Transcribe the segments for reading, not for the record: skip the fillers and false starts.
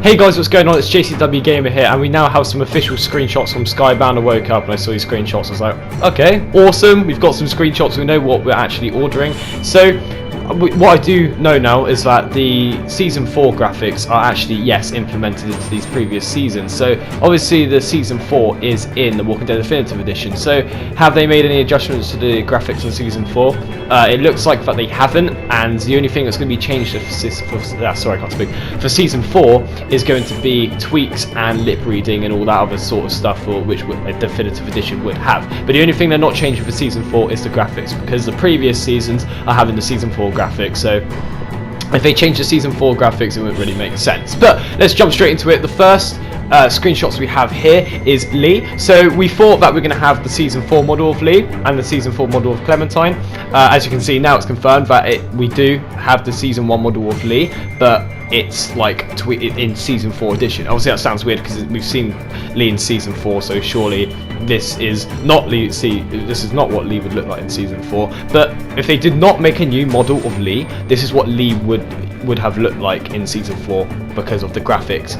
Hey guys, what's going on? It's JCWgamer here, and we now have some official screenshots from Skybound. I woke up and I saw these screenshots. I was like, okay, awesome. We've got some screenshots. We know what we're actually ordering. So, what I do know now is that the Season 4 graphics are actually, yes, implemented into these previous seasons. So, obviously, the Season 4 is in the Walking Dead Definitive Edition. So, have they made any adjustments to the graphics in Season 4? It looks like that they haven't, and the only thing that's going to be changed for Season 4 is going to be tweaks and lip reading and all that other sort of stuff, which a Definitive Edition would have. But the only thing they're not changing for Season 4 is the graphics, because the previous seasons are having the Season 4 graphics. So if they change the Season 4 graphics, it wouldn't really make sense. But let's jump straight into it. The first screenshots we have here is Lee. So we thought that we're going to have the Season 4 model of Lee and the Season 4 model of Clementine. As you can see now, it's confirmed that we do have the Season 1 model of Lee, but it's like in Season 4 edition. Obviously that sounds weird because we've seen Lee in Season 4, so surely this is not Lee. This is not what Lee would look like in Season 4. But if they did not make a new model of Lee, this is what Lee would have looked like in Season 4 because of the graphics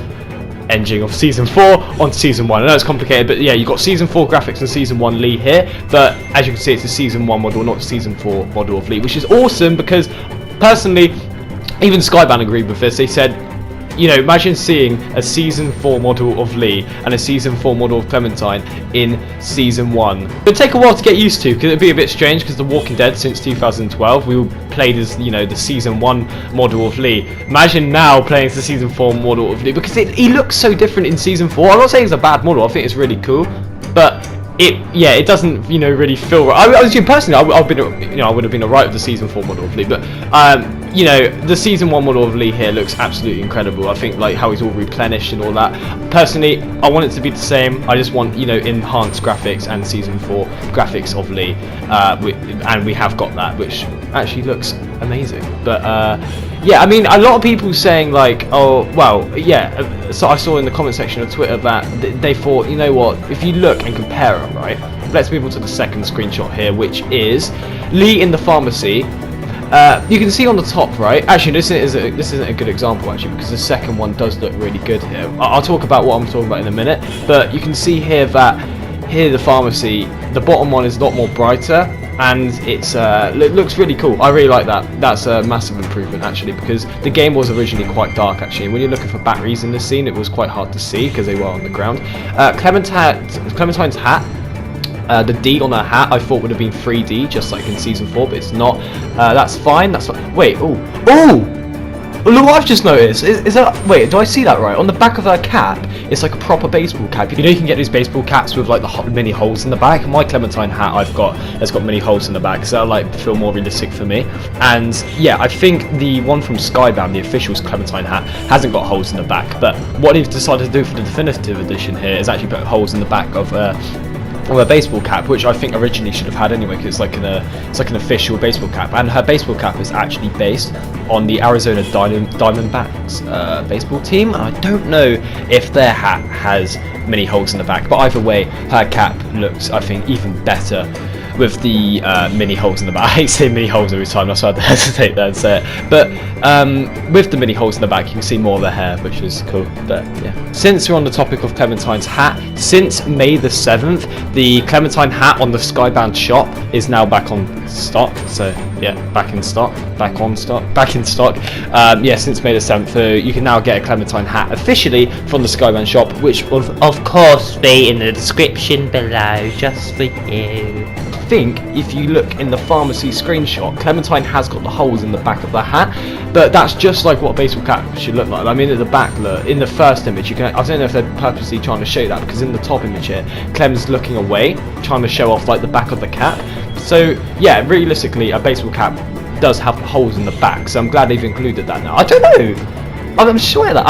engine of Season 4 on Season 1. I know it's complicated, but yeah, you've got Season 4 graphics and Season 1 Lee here, but as you can see, it's the Season 1 model, not the Season 4 model of Lee, which is awesome because, personally, even Skybound agreed with this. They said, you know, imagine seeing a Season 4 model of Lee and a Season 4 model of Clementine in Season 1. It would take a while to get used to, because it'd be a bit strange, because The Walking Dead since 2012, we played as, you know, the Season 1 model of Lee. Imagine now playing as the Season 4 model of Lee, because he looks so different in Season 4. I'm not saying it's a bad model, I think it's really cool, but it doesn't, you know, really feel right. Personally, I would have been alright with the Season 4 model of Lee, but you know, the Season 1 model of Lee here looks absolutely incredible. I think, like, how he's all replenished and all that. Personally, I want it to be the same. I just want, you know, enhanced graphics and Season 4 graphics of Lee, and we have got that, which actually looks amazing. But yeah, I mean, a lot of people saying, like, oh, well, yeah, so I saw in the comment section of Twitter that they thought, you know what, if you look and compare them, right? Let's move on to the second screenshot here, which is Lee in the pharmacy. You can see on the top, right? Actually, this isn't a good example, actually, because the second one does look really good here. I'll talk about what I'm talking about in a minute, but you can see here that the pharmacy, the bottom one is a lot more brighter, and it looks really cool. I really like that. That's a massive improvement, actually, because the game was originally quite dark, actually, and when you're looking for batteries in this scene, it was quite hard to see because they were on the ground. Clementine's hat. The D on her hat I thought would have been 3D, just like in Season 4, but it's not. That's fine. That's fine. Wait. Oh! Look what I've just noticed. Is that? Wait, do I see that right? On the back of her cap, it's like a proper baseball cap. You know, you can get these baseball caps with like the many holes in the back. My Clementine hat has got many holes in the back, so I like to feel more realistic for me. And yeah, I think the one from Skybound, the official Clementine hat, hasn't got holes in the back. But what they've decided to do for the Definitive Edition here is actually put holes in the back of a baseball cap, which I think originally should have had anyway, because it's like an official baseball cap, and her baseball cap is actually based on the Arizona Diamondbacks baseball team. And I don't know if their hat has many holes in the back, but either way, her cap looks, I think, even better with the mini holes in the back. I hate saying mini holes every time, that's why I had to hesitate there and say it. But with the mini holes in the back, you can see more of her hair, which is cool. But yeah. Since we're on the topic of Clementine's hat, since May the 7th, the Clementine hat on the Skybound shop is now back on stock. So yeah, back in stock. Yeah, since May the 7th, so you can now get a Clementine hat officially from the Skybound shop, which will of course be in the description below, just for you. I think if you look in the pharmacy screenshot, Clementine has got the holes in the back of the hat, but that's just like what a baseball cap should look like. I mean, at the back, look, in the first image, I don't know if they're purposely trying to show that, because in the top image here, Clem's looking away, trying to show off like the back of the cap. So yeah, realistically, a baseball cap does have holes in the back, so I'm glad they've included that now. I don't know, I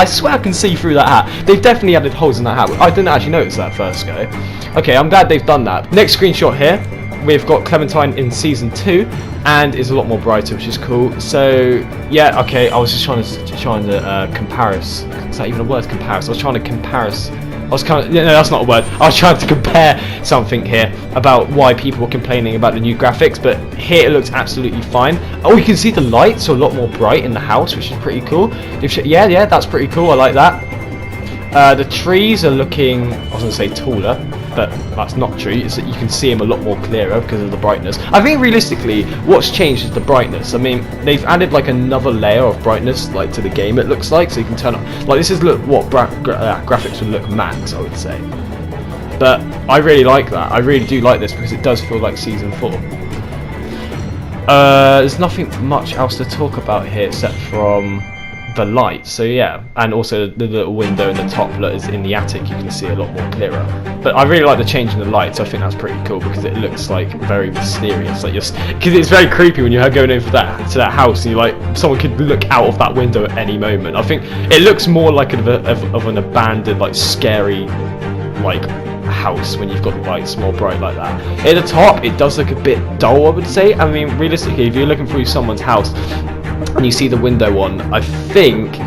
swear I can see through that hat. They've definitely added holes in that hat. I didn't actually notice that first go. Okay, I'm glad they've done that. Next screenshot here, we've got Clementine in Season 2, and is a lot more brighter, which is cool. So yeah, okay, I was just trying to comparis. Is that even a word, comparis? I was trying to comparis. No, that's not a word. I was trying to compare something here about why people were complaining about the new graphics, but here it looks absolutely fine. Oh, you can see the lights are a lot more bright in the house, which is pretty cool. Yeah, that's pretty cool. I like that. The trees are looking, I was going to say taller, but that's not true. It's that you can see them a lot more clearer because of the brightness. I think realistically, what's changed is the brightness. I mean, they've added like another layer of brightness like to the game, it looks like, so you can turn up. Like this is what graphics would look max, I would say. But I really like that. I really do like this because it does feel like Season 4. There's nothing much else to talk about here except from the light. So yeah, and also the little window in the top that is in the attic, you can see a lot more clearer. But I really like the change in the lights. I think that's pretty cool because it looks like very mysterious. Like because it's very creepy when you're going over to that house and you like someone could look out of that window at any moment. I think it looks more like of an abandoned, like scary, like house when you've got the lights more bright like that. At the top, it does look a bit dull, I would say. I mean, realistically, if you're looking through someone's house and you see the window on, I think...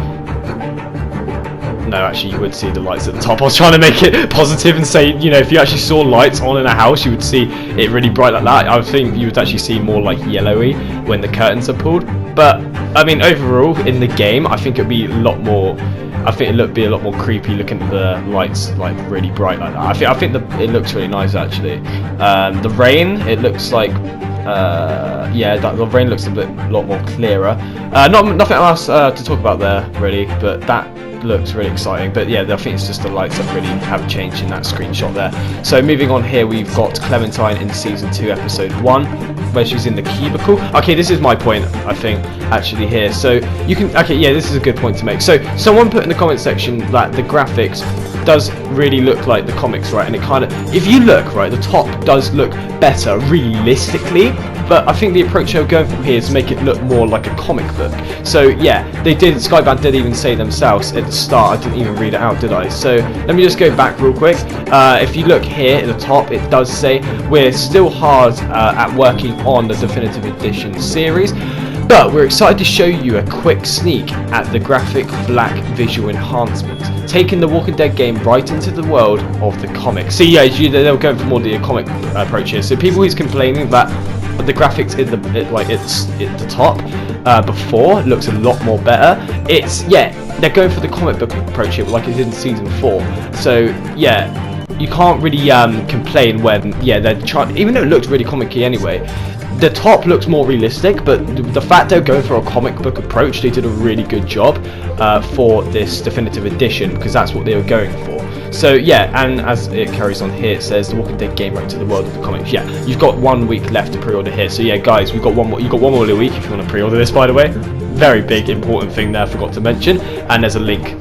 No, actually, you would see the lights at the top. I was trying to make it positive and say, you know, if you actually saw lights on in a house, you would see it really bright like that. I think you would actually see more like yellowy when the curtains are pulled. But, I mean, overall, in the game, I think it'd be a lot more... I think it'd be a lot more creepy looking at the lights like really bright like that. I think it looks really nice actually. The rain, it looks like yeah, the rain looks a lot more clearer. Nothing else to talk about there really, but that looks really exciting. But yeah, I think it's just the lights that really have changed in that screenshot there. So moving on here, we've got Clementine in Season 2 Episode 1 where she's in the cubicle. Okay, this is my point, I think, actually here. So you can, okay, yeah, this is a good point to make. So someone put in the comment section that the graphics does really look like the comics, right? And it kind of, if you look, right, the top does look better realistically, but I think the approach they're going for here is to make it look more like a comic book. So yeah, Skybound did even say themselves at the start, I didn't even read it out, did I? So let me just go back real quick. If you look here at the top, it does say we're still hard at working on the Definitive Edition series, but we're excited to show you a quick sneak at the graphic black visual enhancement, taking the Walking Dead game right into the world of the comics. So yeah, they were going for more the comic approach here. So people who's complaining that the graphics at the top before looks a lot more better. They're going for the comic book approach here, like it did in Season 4. So yeah, you can't really complain when they're trying, even though it looked really comic-y anyway. The top looks more realistic, but the fact they're going for a comic book approach, they did a really good job for this Definitive Edition, because that's what they were going for. So yeah, and as it carries on here, it says the Walking Dead game right to the world of the comics. Yeah, you've got 1 week left to pre-order here. So yeah, guys, you've got one more week if you want to pre-order this, by the way. Very big, important thing there, I forgot to mention. And there's a link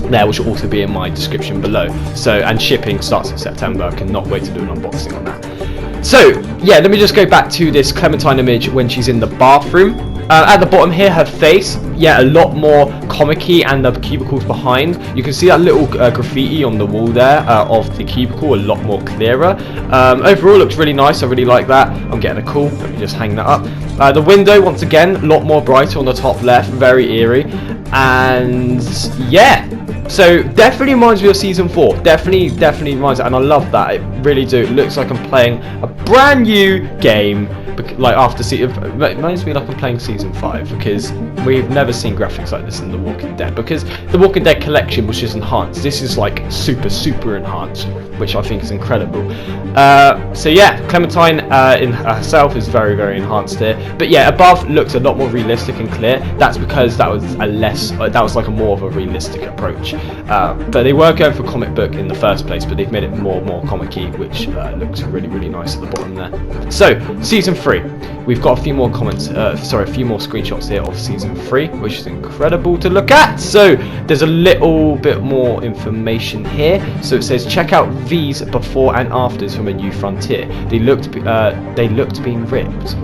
there, which will also be in my description below. So, and shipping starts in September. I cannot wait to do an unboxing on that. So yeah, let me just go back to this Clementine image when she's in the bathroom. At the bottom here, her face, yeah, a lot more comic-y, and the cubicles behind. You can see that little graffiti on the wall there of the cubicle, a lot more clearer. Overall, looks really nice. I really like that. I'm getting a call. Let me just hang that up. The window, once again, a lot more brighter on the top left, very eerie. And yeah, so definitely reminds me of Season 4. Definitely reminds me, and I love that. It really do. It looks like I'm playing a brand new game. Like after it reminds me like I'm playing Season 5, because we've never seen graphics like this in The Walking Dead, because The Walking Dead collection was just enhanced. This is like super enhanced, which I think is incredible. So yeah, Clementine in herself is very enhanced here, but yeah, above looks a lot more realistic and clear. That's because that was like a more of a realistic approach, but they were going for comic book in the first place, but they've made it more comic-y, which looks really nice at the bottom there. So Season 3, we've got a few more a few more screenshots here of Season 3, which is incredible to look at. So there's a little bit more information here. So it says, check out these before and afters from A New Frontier. They looked being ripped.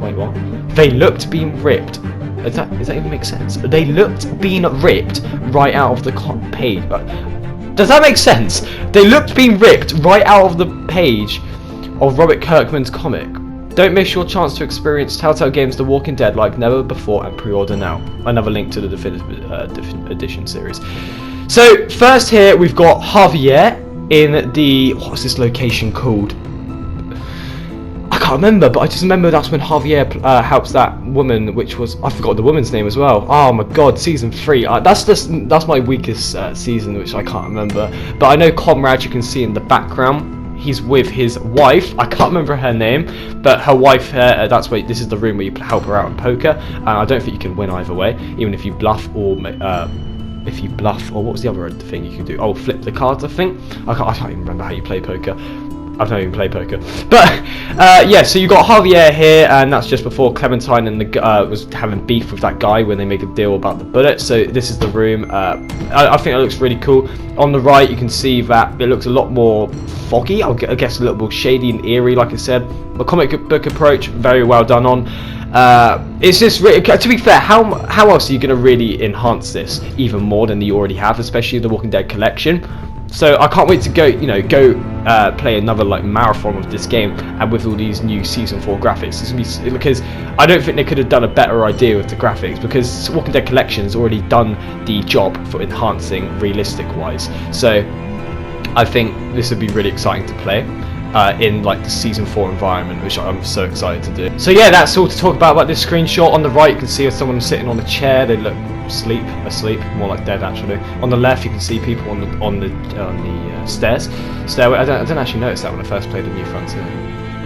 Wait, what? They looked being ripped. Does that even make sense? They looked being ripped right out of the page. Does that make sense? They looked being ripped right out of the page of Robert Kirkman's comic. Don't miss your chance to experience Telltale Games The Walking Dead like never before, and pre-order now. Another link to the Definitive Edition series. So first here we've got Javier in the, what's this location called? I can't remember, but I just remember that's when Javier helps that woman, which was, I forgot the woman's name as well. Oh my god, season 3. That's my weakest season, which I can't remember. But I know Comrade, you can see in the background, he's with his wife. I can't remember her name, but her wife. That's where, this is the room where you help her out in poker. I don't think you can win either way, even if you bluff or if you bluff, or what was the other thing you could do? Oh, flip the cards, I think. I can't even remember how you play poker. I've never even played poker. But, yeah, so you got Javier here, and that's just before Clementine and the was having beef with that guy when they make a deal about the bullet. So this is the room. I think it looks really cool. On the right, you can see that it looks a lot more foggy. I guess a little more shady and eerie, like I said. A comic book approach, very well done on. It's just really, to be fair, how else are you going to really enhance this even more than you already have, especially the Walking Dead collection? So I can't wait to go play another like marathon of this game, and with all these new season 4 graphics. It's gonna be, because I don't think they could have done a better idea with the graphics, because Walking Dead Collection's already done the job for enhancing realistic wise. So I think this would be really exciting to play in like the season 4 environment, which I'm so excited to do. So yeah, that's all to talk about this screenshot. On the right, you can see someone sitting on a chair. They look asleep, more like dead actually. On the left, you can see people on the stairway. I don't actually notice that when I first played the New Frontier.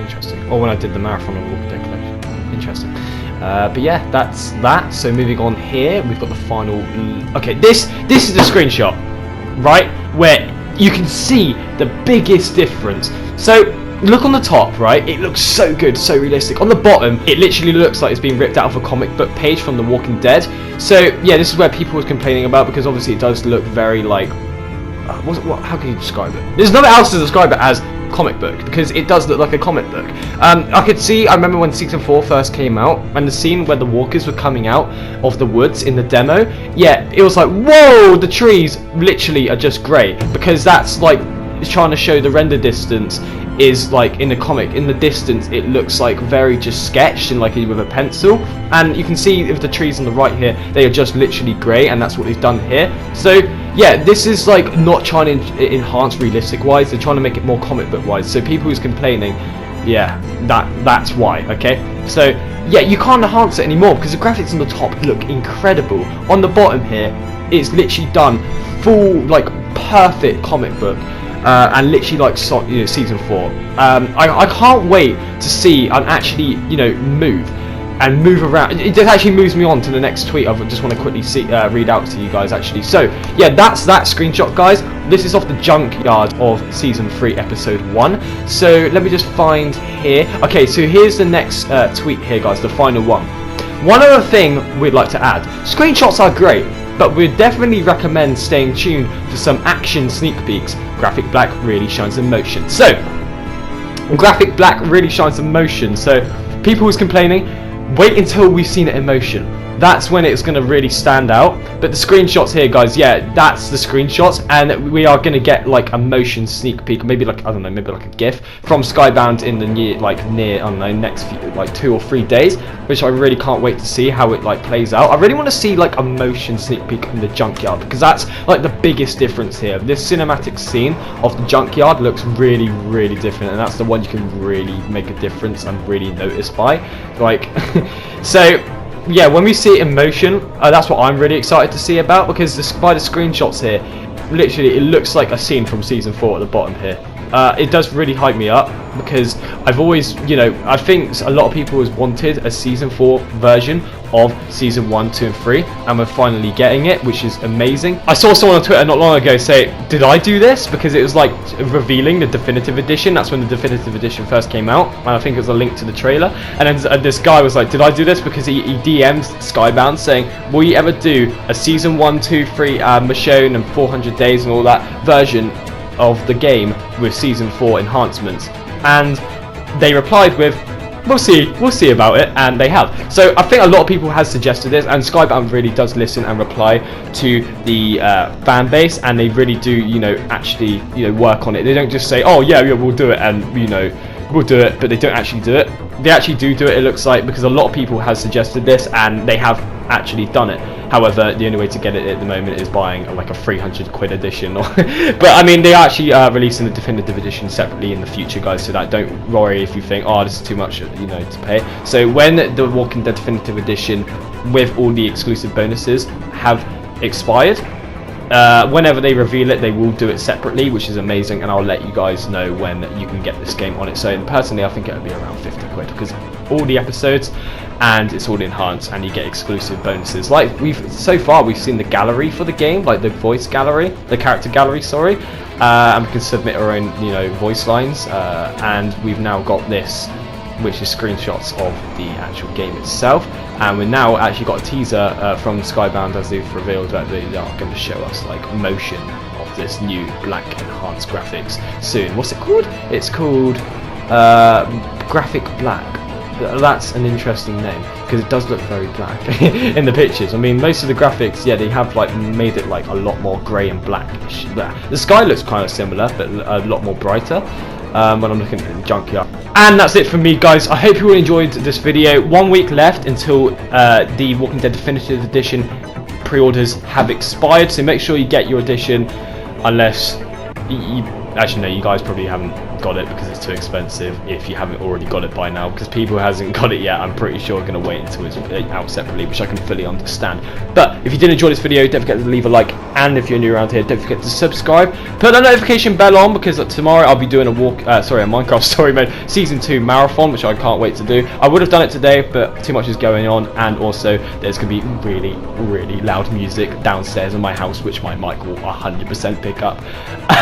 Interesting. Or when I did the marathon on Walking Dead Collection. Interesting. But yeah, that's that. So moving on here, we've got the final. Okay, this is the screenshot, right, where you can see the biggest difference. So look on the top, right, it looks so good, so realistic. On the bottom, it literally looks like it's been ripped out of a comic book page from The Walking Dead. So yeah, this is where people were complaining about, because obviously it does look very like how can you describe it? There's nothing else to describe it as comic book, because it does look like a comic book. I remember when season 4 first came out, and the scene where the walkers were coming out of the woods in the demo, yeah, it was like, whoa, the trees literally are just grey, because that's like it's trying to show the render distance is like in the comic. In the distance, it looks like very just sketched and like with a pencil, and you can see with the trees on the right here, they are just literally grey, and that's what they've done here. So yeah, this is like not trying to enhance realistic wise, they're trying to make it more comic book wise. So people who's complaining, yeah, that's why. Okay, so yeah, you can't enhance it anymore because the graphics on the top look incredible. On the bottom here, it's literally done full like perfect comic book. And literally like season 4. I can't wait to see and actually move around. It actually moves me on to the next tweet. I just want to quickly read out to you guys actually. So yeah, that's that screenshot, guys. This is off the junkyard of season 3 episode 1. So let me just find here. Okay, so here's the next tweet here, guys, the final one. One other thing we'd like to add: screenshots are great, but we'd definitely recommend staying tuned for some action sneak peeks. Graphic Black really shines in motion. So, Graphic Black really shines in motion. So, people who's complaining, wait until we've seen it in motion. That's when it's going to really stand out. But the screenshots here, guys, yeah, that's the screenshots, and we are going to get like a motion sneak peek, maybe like, I don't know, maybe like a GIF from Skybound in the near I don't know, next few, like 2 or 3 days, which I really can't wait to see how it like plays out. I really want to see like a motion sneak peek in the junkyard, because that's like the biggest difference here. This cinematic scene of the junkyard looks really, really different, and that's the one you can really make a difference and really notice by. Like, so. Yeah, when we see it in motion, that's what I'm really excited to see about, because by the screenshots here, literally it looks like a scene from season 4 at the bottom here. It does really hype me up, because I've always, I think a lot of people has wanted a season 4 version of season 1, 2 and 3, and we're finally getting it, which is amazing. I saw someone on Twitter not long ago say, did I do this? Because it was like revealing the definitive edition. That's when the definitive edition first came out, and I think it was a link to the trailer, and then this guy was like, did I do this? Because he DM'd Skybound saying, will you ever do a season 1, 2, 3 Michonne and 400 days and all that version of the game with season 4 enhancements? And they replied with, we'll see about it, and they have. So I think a lot of people have suggested this, and Skybound really does listen and reply to the fan base, and they really do actually work on it. They don't just say, oh yeah, we'll do it, and we'll do it, but they don't actually do it. They actually do it, it looks like, because a lot of people have suggested this, and they have actually done it. However, the only way to get it at the moment is buying like a 300 quid edition. But I mean, they are actually releasing the definitive edition separately in the future, guys. So that don't worry if you think, oh, this is too much, you know, to pay. So when the Walking Dead definitive edition with all the exclusive bonuses have expired, whenever they reveal it, they will do it separately, which is amazing, and I'll let you guys know when you can get this game on its own. Personally, I think it would be around 50 quid because all the episodes and it's all enhanced, and you get exclusive bonuses. Like so far we've seen the gallery for the game, like the voice gallery, the character gallery, sorry, and we can submit our own, you know, voice lines, and we've now got this, which is screenshots of the actual game itself, and we've now actually got a teaser from Skybound, as they've revealed that they are going to show us like motion of this new black enhanced graphics soon. What's it called? It's called Graphic Black. That's an interesting name because it does look very black in the pictures. I mean, most of the graphics, yeah, they have like made it like a lot more grey and blackish. The sky looks kind of similar, but a lot more brighter. When I'm looking at the junkyard. And that's it from me, guys. I hope you all enjoyed this video. 1 week left until the Walking Dead Definitive Edition pre-orders have expired, so make sure you get your edition, unless you actually no, you guys probably haven't got it because it's too expensive if you haven't already got it by now, because people who hasn't got it yet, I'm pretty sure are going to wait until it's out separately, which I can fully understand. But if you did enjoy this video, don't forget to leave a like, and if you're new around here, don't forget to subscribe, put that notification bell on, because tomorrow I'll be doing a Minecraft Story Mode Season 2 marathon, which I can't wait to do. I would have done it today, but too much is going on, and also there's going to be really, really loud music downstairs in my house, which my mic will 100% pick up.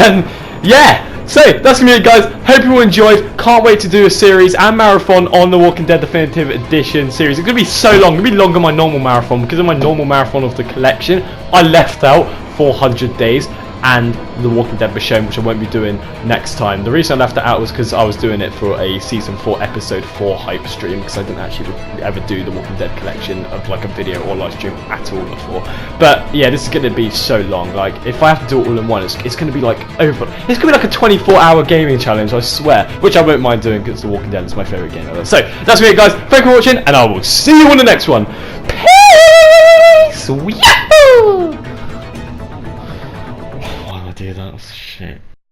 And yeah, so that's gonna be it, guys. Hope you all enjoyed. Can't wait to do a series and marathon on the Walking Dead Definitive Edition series. It's gonna be so long. It's gonna be longer than my normal marathon, because of my normal marathon of the collection, I left out 400 days and the Walking Dead Michonne, which I won't be doing next time. The reason I left it out was because I was doing it for a Season 4 Episode 4 hype stream, because I didn't actually ever do the Walking Dead collection of like a video or live stream at all before. But yeah, this is going to be so long. Like, if I have to do it all in one, it's going to be like over. It's going to be like a 24-hour gaming challenge, I swear, which I won't mind doing because The Walking Dead is my favourite game ever. So that's it, guys. Thank you for watching, and I will see you on the next one. Peace! Yahoo! Do that shit.